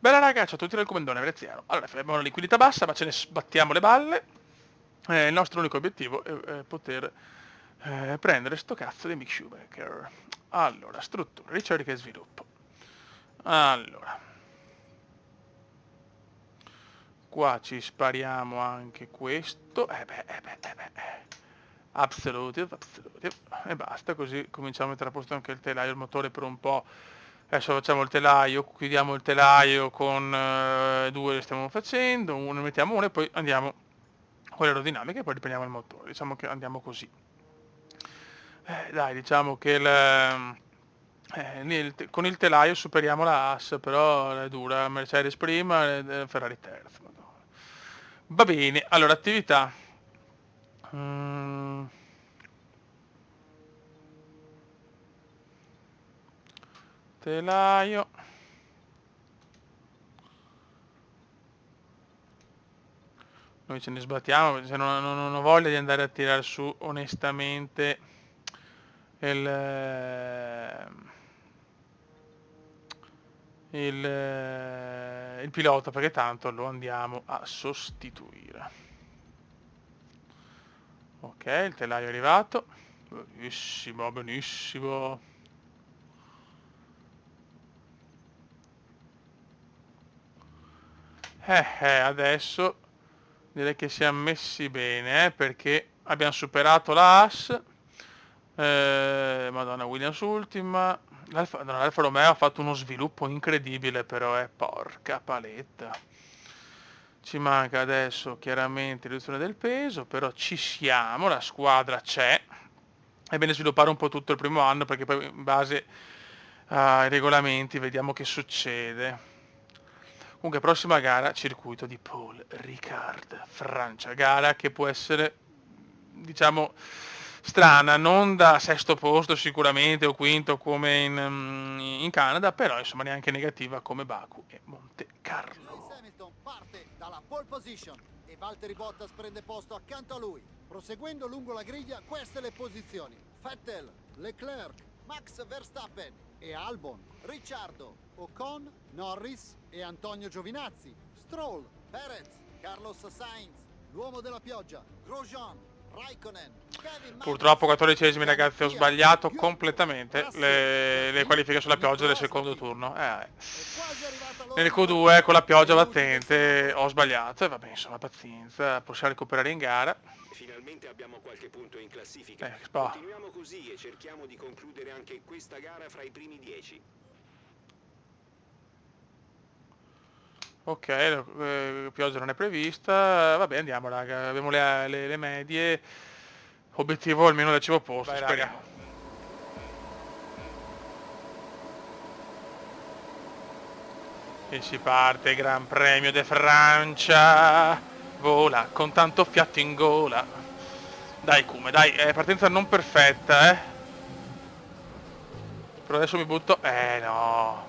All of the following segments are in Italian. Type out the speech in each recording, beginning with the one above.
Bella raga, ciao a tutti dal comandone veneziano. Allora, abbiamo una liquidità bassa, ma ce ne sbattiamo le balle. Il nostro unico obiettivo è poter prendere sto cazzo di Mick Schumacher. Allora, struttura, ricerca e sviluppo. Allora, qua ci spariamo anche questo. Absolute. E basta, così cominciamo a mettere a posto anche il telaio, il motore per un po'. Adesso facciamo il telaio, chiudiamo il telaio con due le stiamo facendo, uno mettiamo uno e poi andiamo con l'aerodinamica e poi riprendiamo il motore. Diciamo che andiamo così. Dai, diciamo che con il telaio superiamo la Haas, però è dura, Mercedes prima e Ferrari terza. Madonna. Va bene, allora attività. Mm, telaio. Noi ce ne sbattiamo, se non ho voglia di andare a tirare su onestamente il pilota, perché tanto lo andiamo a sostituire. Ok, il telaio è arrivato. Benissimo, benissimo. Adesso direi che siamo messi bene, perché abbiamo superato la Haas. Madonna, Williams ultima. L'Alfa Romeo ha fatto uno sviluppo incredibile, però porca paletta. Ci manca adesso chiaramente riduzione del peso, però ci siamo, la squadra c'è. È bene sviluppare un po' tutto il primo anno, perché poi in base ai regolamenti vediamo che succede. Comunque prossima gara, circuito di Paul Ricard, Francia, gara che può essere, diciamo, strana, non da sesto posto sicuramente o quinto come in Canada, però insomma neanche negativa come Baku e Monte Carlo. Hamilton parte dalla pole position e Valtteri Bottas prende posto accanto a lui. Proseguendo lungo la griglia, queste le posizioni: Vettel, Leclerc, Max Verstappen e Albon, Ricciardo, Ocon, Norris e Antonio Giovinazzi, Stroll, Perez, Carlos Sainz, l'uomo della pioggia, Grosjean, Raikkonen, Kevin Purtroppo 14esimi ragazzi, ho sbagliato completamente le qualifiche sulla pioggia del secondo turno. Nel Q2 con la pioggia battente ho sbagliato e vabbè, insomma, pazienza, possiamo recuperare in gara. Finalmente abbiamo qualche punto in classifica. Spa. Continuiamo così e cerchiamo di concludere anche questa gara fra i primi 10. Ok, pioggia non è prevista. Vabbè, andiamo raga, abbiamo le medie. Obiettivo almeno del cibo posto, vai, speriamo. E si parte, Gran Premio de Francia. Vola con tanto fiato in gola. Dai Come, dai, partenza non perfetta, Però adesso mi butto. No.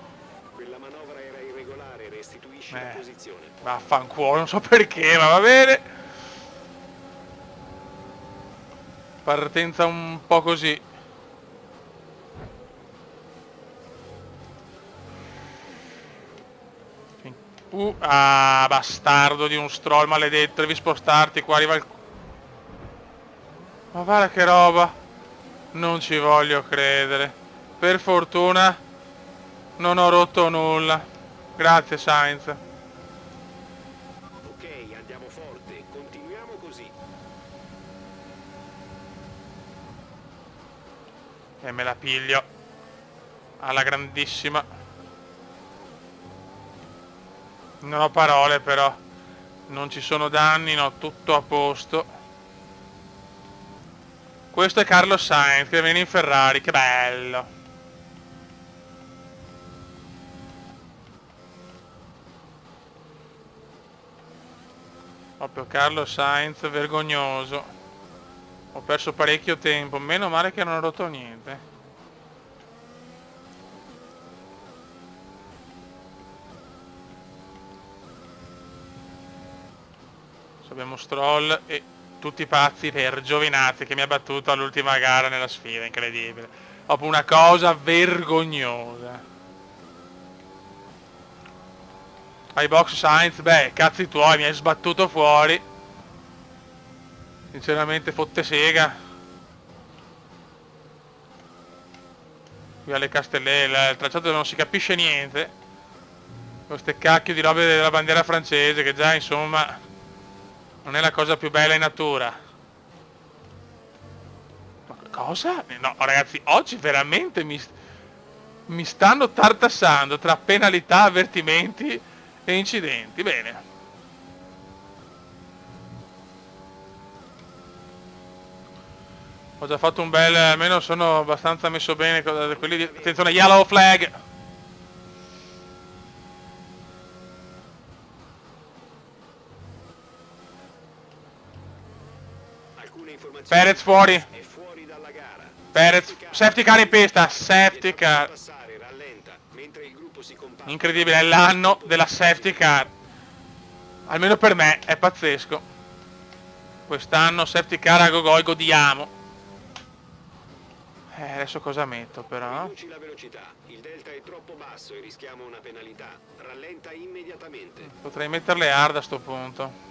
Quella manovra era irregolare, restituisci la posizione. Vaffanculo, non so perché, ma va bene. Partenza un po' così. Bastardo di un Stroll maledetto, devi spostarti, qua arriva il... Ma guarda che roba. Non ci voglio credere. Per fortuna non ho rotto nulla. Grazie Sainz. Ok, andiamo forte, continuiamo così. E me la piglio. Alla grandissima. Non ho parole però. Non ci sono danni, no, tutto a posto. Questo è Carlos Sainz che viene in Ferrari, che bello. Proprio Carlos Sainz vergognoso. Ho perso parecchio tempo, meno male che non ho rotto niente. Abbiamo Stroll e tutti pazzi per Giovinazzi che mi ha battuto all'ultima gara nella sfida, incredibile. Proprio una cosa vergognosa. Ai box Sainz, beh, cazzi tuoi, mi hai sbattuto fuori. Sinceramente fotte sega. Qui alle Castellelle, il tracciato dove non si capisce niente. Queste cacchio di robe della bandiera francese che già insomma non è la cosa più bella in natura. Ma cosa? No ragazzi, oggi veramente mi stanno tartassando tra penalità, avvertimenti e incidenti. Bene. Ho già fatto un bel, almeno sono abbastanza messo bene con quelli di... Attenzione, yellow flag! Alcune informazioni. Perez fuori. È fuori dalla gara. Perez, safety car in pista, safety car. Passare, rallenta, mentre il gruppo si compatta. Incredibile, è l'anno della safety car. Almeno per me, è pazzesco. Quest'anno safety car a gogoi, godiamo. Adesso cosa metto però? Riduci la velocità, il delta è troppo basso e rischiamo una penalità. Rallenta immediatamente. Potrei metterle hard a sto punto.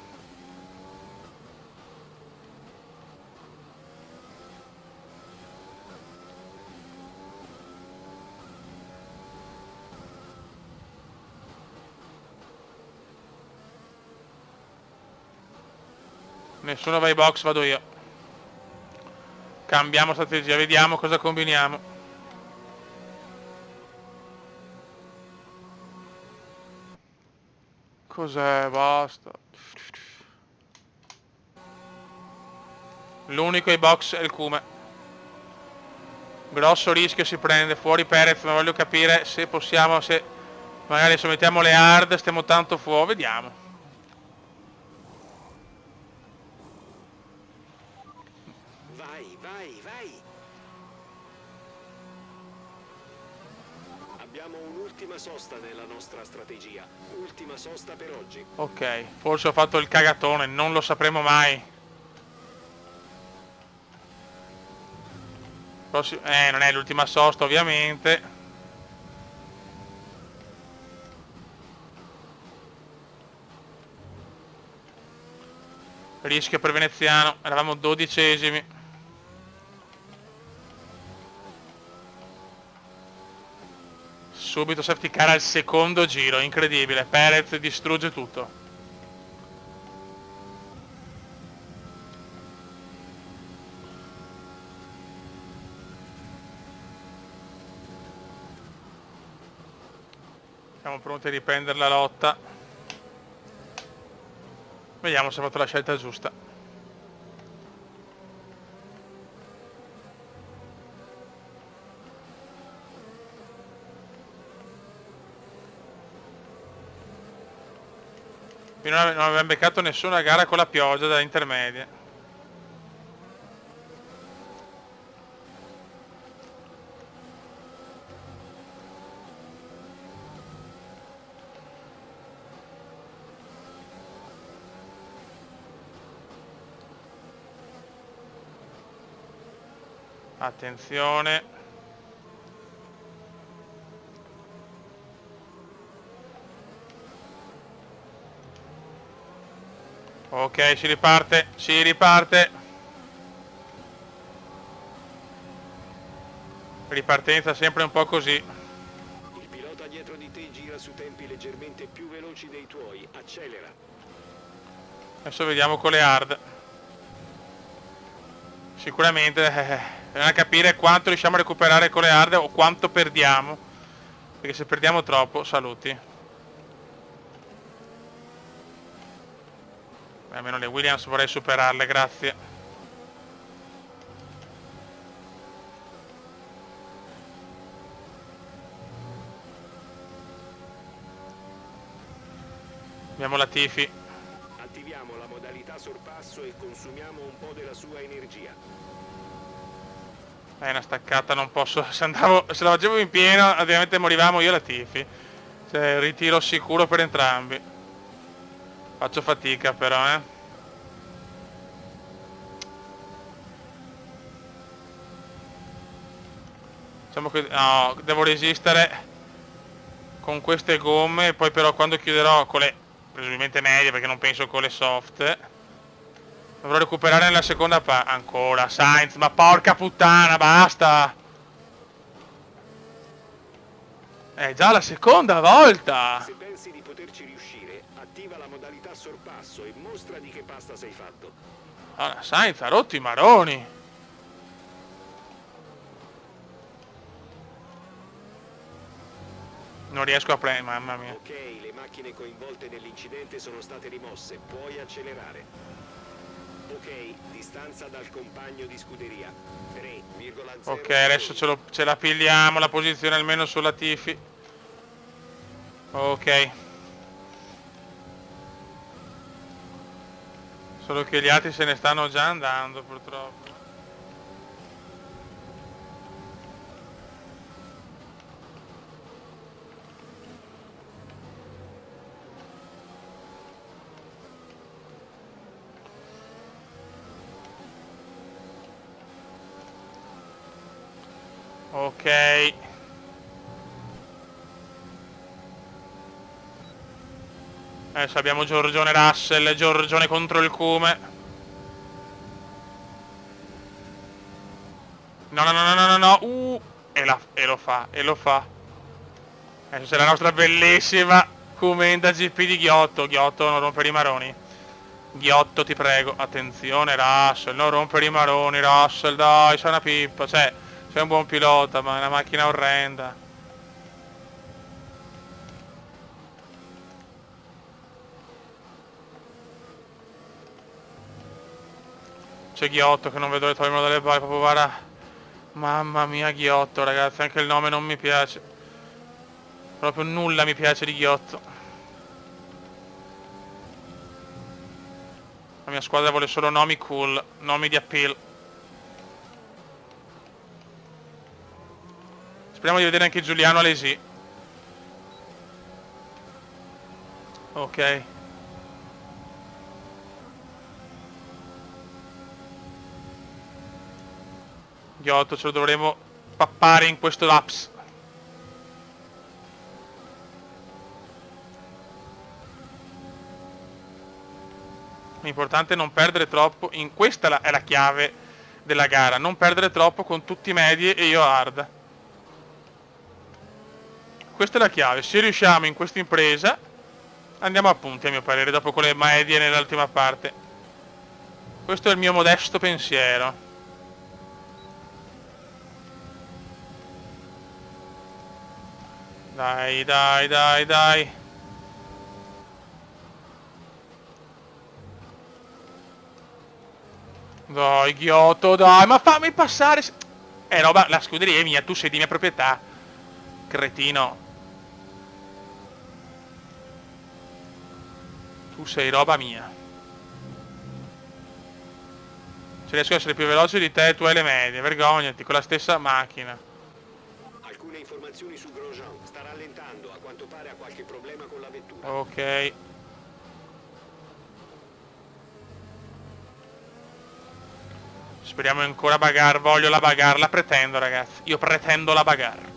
Nessuno va ai box, vado io. Cambiamo strategia, vediamo cosa combiniamo. Cos'è? Basta. L'unico ai box è il Cume. Grosso rischio si prende fuori Perez, ma voglio capire se possiamo, se magari se mettiamo le hard stiamo tanto fuori, vediamo. Vai, vai, vai. Abbiamo un'ultima sosta nella nostra strategia. Ultima sosta per oggi. Ok, forse ho fatto il cagatone, non lo sapremo mai. Non è l'ultima sosta ovviamente. Rischio per Veneziano, eravamo 12esimi. Subito safety car al secondo giro, incredibile. Perez distrugge tutto. Siamo pronti a riprendere la lotta. Vediamo se ho fatto la scelta giusta. Qui non abbiamo beccato nessuna gara con la pioggia da intermedie. Attenzione. Ok, si riparte, si riparte. Ripartenza sempre un po' così. Il pilota dietro di te gira su tempi leggermente più veloci dei tuoi. Accelera. Adesso vediamo con le hard. Sicuramente bisogna capire quanto riusciamo a recuperare con le hard o quanto perdiamo. Perché se perdiamo troppo, saluti. Almeno le Williams vorrei superarle, grazie. Abbiamo la Tifi. Attiviamo la modalità sorpasso e consumiamo un po' della sua energia. È una staccata, non posso. Se la facevo in pieno, ovviamente morivamo io e la Tifi. Cioè, ritiro sicuro per entrambi. Faccio fatica però, Diciamo che no, devo resistere con queste gomme, poi però quando chiuderò con le presumibilmente medie, perché non penso con le soft, dovrò recuperare nella seconda parte. Ancora Sainz, ma porca puttana, basta! È già la seconda volta! Se pensi di poterci riuscire, attiva la modalità sorpasso e mostra di che pasta sei fatto. Allora, Sainz ha rotto i maroni! Non riesco a prendere, mamma mia. Ok, le macchine coinvolte nell'incidente sono state rimosse, puoi accelerare. Ok, distanza dal compagno di scuderia. 3,0. Ok, adesso ce la pigliamo la posizione almeno sulla Tifi. Ok. Solo che gli altri se ne stanno già andando purtroppo. Ok. Adesso abbiamo Giorgione Russell, Giorgione contro il Cume. No, no, no, no, no, no, e lo fa, e lo fa. Adesso c'è la nostra bellissima Cumenda GP di Ghiotto. Ghiotto, non rompere i maroni. Ghiotto, ti prego, attenzione Russell, non rompere i maroni, Russell, dai, sei una pippa, cioè, sei un buon pilota, ma è una macchina orrenda. C'è Ghiotto che non vedo le toglierlo dalle balle, proprio guarda. Mamma mia Ghiotto, ragazzi, anche il nome non mi piace. Proprio nulla mi piace di Ghiotto. La mia squadra vuole solo nomi cool, nomi di appeal. Speriamo di vedere anche Giuliano Alesi. Ok. Ghiotto ce lo dovremo pappare in questo laps. L'importante è non perdere troppo. Questa è la chiave della gara. Non perdere troppo con tutti i medie e io hard. Questa è la chiave. Se riusciamo in questa impresa andiamo a punti, a mio parere, dopo con le medie nell'ultima parte. Questo è il mio modesto pensiero. Dai, dai, dai, dai. Dai, Ghiotto, dai, ma fammi passare. Roba, la scuderia è mia, tu sei di mia proprietà. Cretino. Tu sei roba mia. Se riesco ad essere più veloce di te, tu hai le medie. Vergognati, con la stessa macchina. Alcune informazioni su Grosjean. Sta rallentando, a quanto pare ha qualche problema con la vettura. Ok. Speriamo ancora bagarre, voglio la bagarre, la pretendo ragazzi. Io pretendo la bagarre.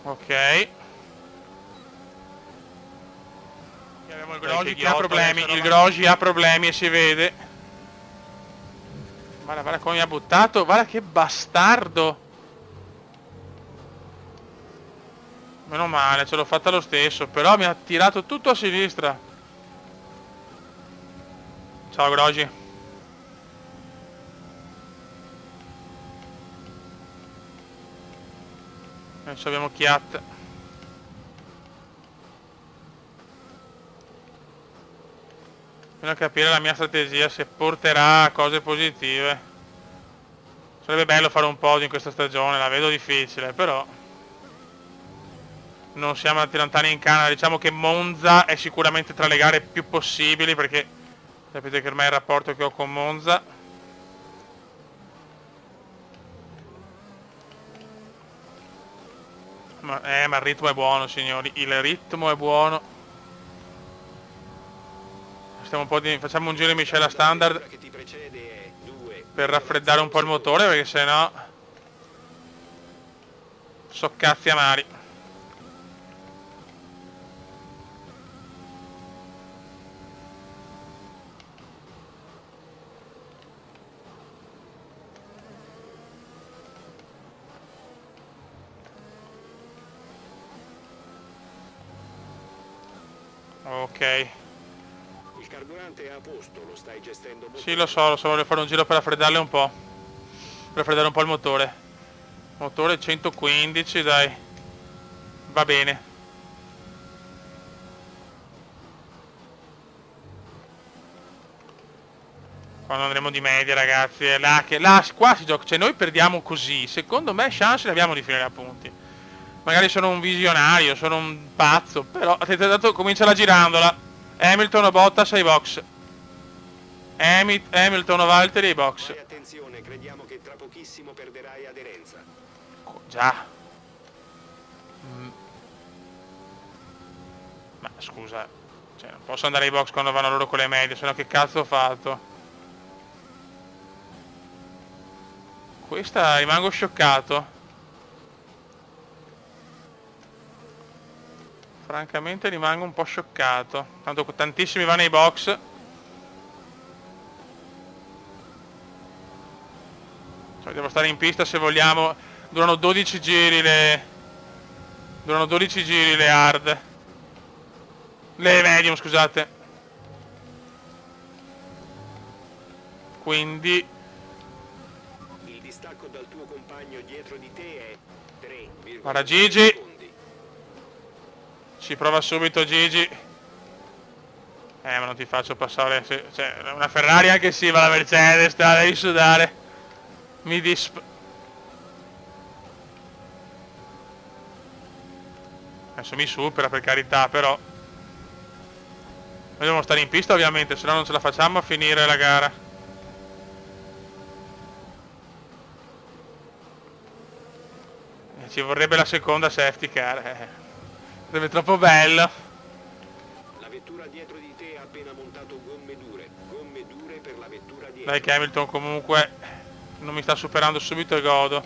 Ok. Abbiamo il Grosjean che ha problemi, il Grosjean ha problemi e si vede. Guarda, guarda come mi ha buttato, guarda che bastardo. Meno male, ce l'ho fatta lo stesso, però mi ha tirato tutto a sinistra. Ciao Grosjean. Adesso abbiamo Chiat. Bisogna capire la mia strategia se porterà a cose positive. Sarebbe bello fare un podio in questa stagione, la vedo difficile, però non siamo andati lontani in Canada. Diciamo che Monza è sicuramente tra le gare più possibili, perché sapete che ormai è il rapporto che ho con Monza. Ma il ritmo è buono, signori, il ritmo è buono. Stiamo un po' facciamo un giro in miscela standard. Che ti precede è 2 per raffreddare un po' il motore, perché sennò so cazzi amari. Ok. Il carburante è a posto, lo stai gestendo molto Sì, lo so, voglio fare un giro per raffreddarle un po'. Per raffreddare un po' il motore. Motore 115, dai. Va bene. Quando andremo di media, ragazzi, è là che qua si gioca, cioè noi perdiamo così. Secondo me chance ne abbiamo di finire a punti. Magari sono un visionario, sono un pazzo, però dato comincia la girandola. Hamilton, Bottas ai box. Hamilton, Valtteri ai box. Fai attenzione, crediamo che tra pochissimo perderai aderenza. Già. Ma scusa, cioè non posso andare ai box quando vanno loro con le medie, sennò che cazzo ho fatto? Questa rimango scioccato. Francamente rimango un po' scioccato. Tanto tantissimi vanno ai box. Cioè, devo stare in pista se vogliamo. Durano 12 giri le... Durano 12 giri le hard. Le medium, scusate. Quindi... Il distacco dal tuo compagno dietro di te è 3,2 Guarda Gigi. secondi. Ci prova subito Gigi. Ma non ti faccio passare. Cioè, una Ferrari anche sì, ma la Mercedes te la devi sudare. Mi adesso mi supera, per carità, però noi dobbiamo stare in pista ovviamente, se no non ce la facciamo a finire la gara. Ci vorrebbe la seconda safety car. Sarebbe troppo bello. La vettura dietro di te ha appena montato gomme dure per la vettura dietro. Dai che Hamilton comunque non mi sta superando subito e godo.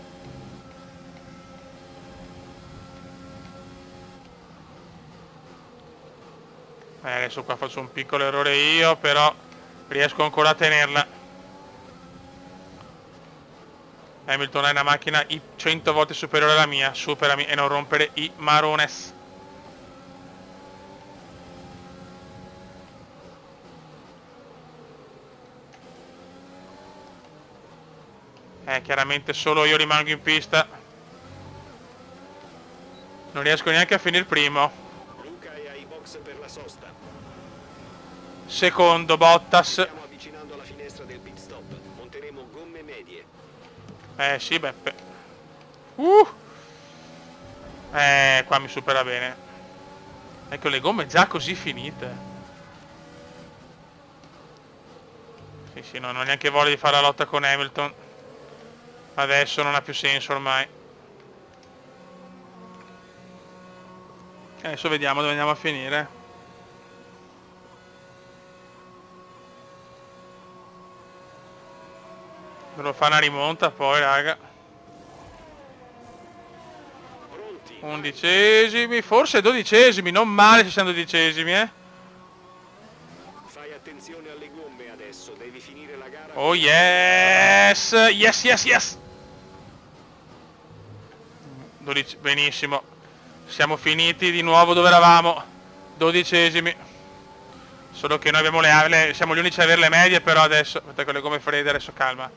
Adesso qua faccio un piccolo errore io, però riesco ancora a tenerla. Hamilton è una macchina 100 volte superiore alla mia, superami e non rompere i marones. Chiaramente solo io rimango in pista. Non riesco neanche a finire il primo. Luca è ai box per la sosta. Secondo Bottas. Stiamo avvicinando alla finestra del pit stop. Monteremo gomme medie. Sì, Beppe. Qua mi supera bene. Ecco le gomme già così finite. Sì, non ho neanche voglia di fare la lotta con Hamilton. Adesso non ha più senso ormai. Adesso vediamo dove andiamo a finire. Devo fare una rimonta poi, raga. Pronti? 11esimi, forse 12esimi, non male se siamo 12esimi, Fai attenzione alle gomme adesso, devi finire la gara. Oh yes! Yes, yes, yes! 12, benissimo. Siamo finiti di nuovo dove eravamo. 12esimi. Solo che noi abbiamo siamo gli unici ad avere le medie, però adesso... Aspetta con le gomme fredde, adesso calma.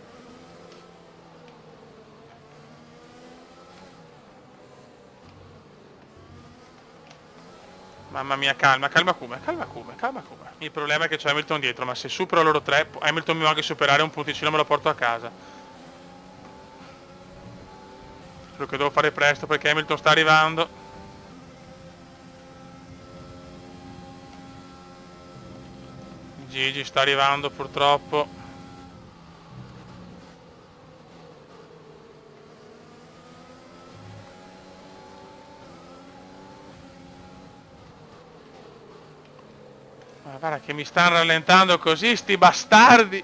Mamma mia, calma come. Il problema è che c'è Hamilton dietro, ma se supero loro tre, Hamilton mi va anche superare un punticino, me lo porto a casa. Quello che devo fare presto perché Hamilton sta arrivando. Gigi sta arrivando purtroppo. Ma guarda che mi stanno rallentando così sti bastardi.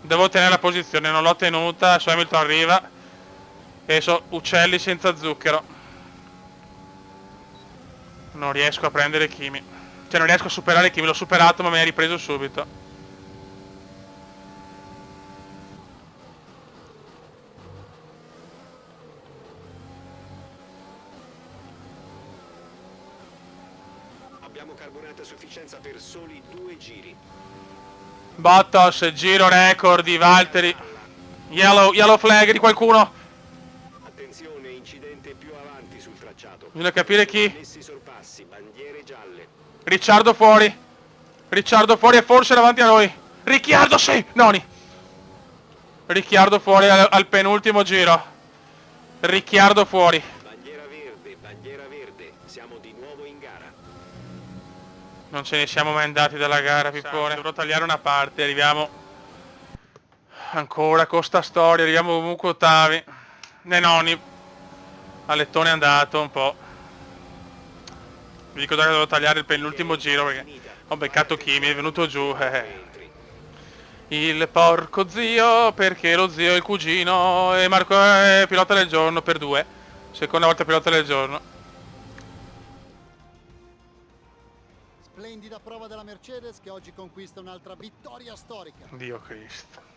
Devo tenere la posizione, non l'ho tenuta, adesso Hamilton arriva. E so uccelli senza zucchero. Non riesco a prendere Kimi. Cioè non riesco a superare Kimi, l'ho superato ma mi ha ripreso subito. Abbiamo carburante a sufficienza per soli 2 giri. Bottas, giro record di Valtteri. Yellow flag di qualcuno. Attenzione, incidente più avanti sul tracciato. Bisogna capire chi. Messi sorpassi, bandiere gialle. Ricciardo fuori. Ricciardo fuori e forse davanti a noi. Ricciardo sì, Noni. Ricciardo fuori al penultimo giro. Ricciardo fuori. Bandiera verde, siamo di nuovo in gara. Non ce ne siamo mai andati dalla gara, Pippone. Dovrò tagliare una parte, arriviamo ancora con sta storia, arriviamo comunque ottavi. Noni. A lettone è andato un po'. Vi dico già che devo tagliare il penultimo giro perché ho beccato Kimi, è venuto giù. Il porco zio, perché lo zio è il cugino e Marco è pilota del giorno per 2. Seconda volta pilota del giorno. Splendida prova della Mercedes che oggi conquista un'altra vittoria storica. Dio Cristo.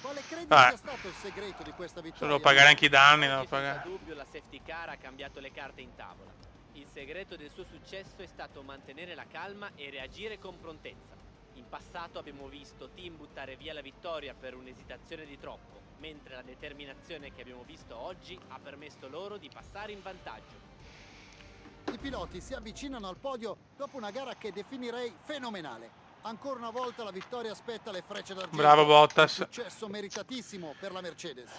Quale credi sia stato il segreto di questa vittoria? Devo pagare anche i danni, devo Senza pagare. dubbio la safety car ha cambiato le carte in tavola. Il segreto del suo successo è stato mantenere la calma e reagire con prontezza. In passato abbiamo visto team buttare via la vittoria per un'esitazione di troppo, mentre la determinazione che abbiamo visto oggi ha permesso loro di passare in vantaggio. I piloti si avvicinano al podio dopo una gara che definirei fenomenale. Ancora una volta la vittoria aspetta le frecce d'argento. Bravo Bottas. Un successo meritatissimo per la Mercedes.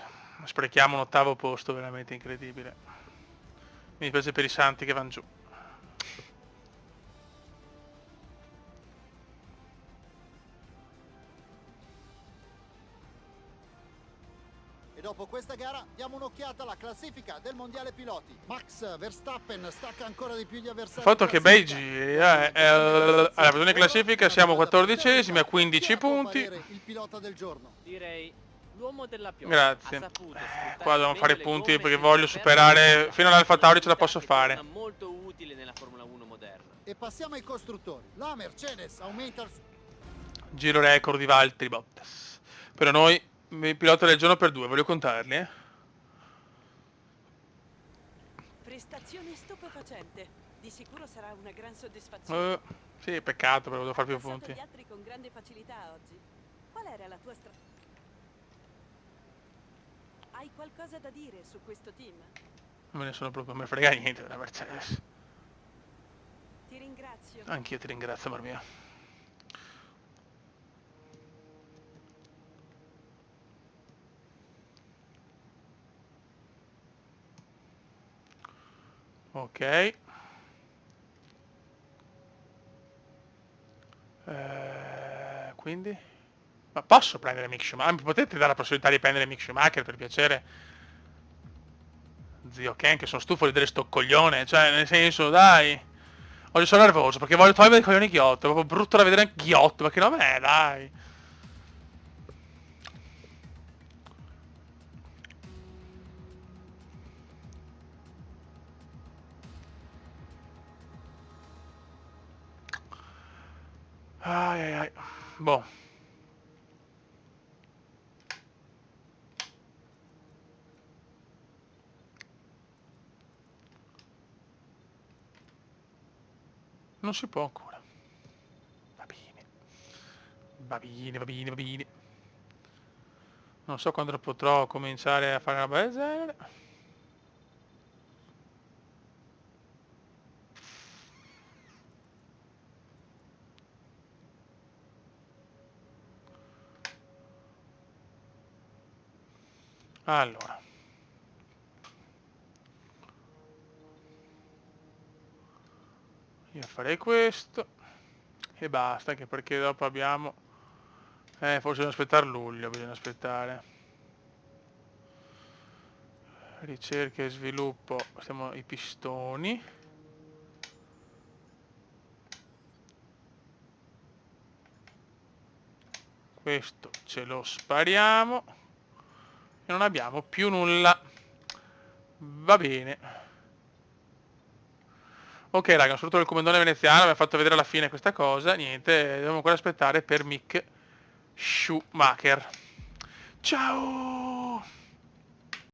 Sprechiamo un ottavo posto, veramente incredibile. Mi dispiace per i santi che vanno giù. E dopo questa gara diamo un'occhiata alla classifica del mondiale piloti. Max Verstappen stacca ancora di più gli avversari. Fatto che bei giri, alla posizione classifica siamo 14esimi a 15 punti. Il pilota del giorno. Direi l'uomo della pioggia. Grazie. Ha saputo sfruttare Qua devo bene fare le punti gomme perché senza voglio perdere superare fino all'Alfa Tauri, ce la posso che fare. torna molto utile nella Formula 1 moderna. E passiamo ai costruttori. La Mercedes aumenta il Giro record di Valtteri Bottas. Però noi, il pilota del giorno per 2, voglio contarli, Prestazione stupefacente. Di sicuro sarà una gran soddisfazione. Sì, peccato, però devo fare più Hai passato punti. gli altri con grande facilità oggi. Qual era la tua Hai qualcosa da dire su questo team? Non me ne sono proprio, non me ne frega niente della Mercedes. Ti ringrazio. Anch'io ti ringrazio, amor mio. Ok. Quindi? Ma posso prendere Mick Schumacher? Mi potete dare la possibilità di prendere Mick Schumacher, per piacere? Zio Ken, che sono stufo di vedere sto coglione. Cioè, nel senso, dai. Oggi sono nervoso perché voglio togliere il coglione Ghiotto. È proprio brutto da vedere anche Ghiotto, perché non è, dai. Ai ai ai. Boh. Non si può ancora. Va bene. Va bene, va bene, va bene. Non so quando potrò cominciare a fare una roba del genere. Allora. Io farei questo. E basta, anche perché dopo abbiamo... forse bisogna aspettare luglio, bisogna aspettare. Ricerca e sviluppo, siamo i pistoni. Questo ce lo spariamo. E non abbiamo più nulla. Va bene. Ok raga, ho saluto il comandone veneziano, mi ha fatto vedere alla fine questa cosa. Niente, dobbiamo ancora aspettare per Mick Schumacher. Ciao!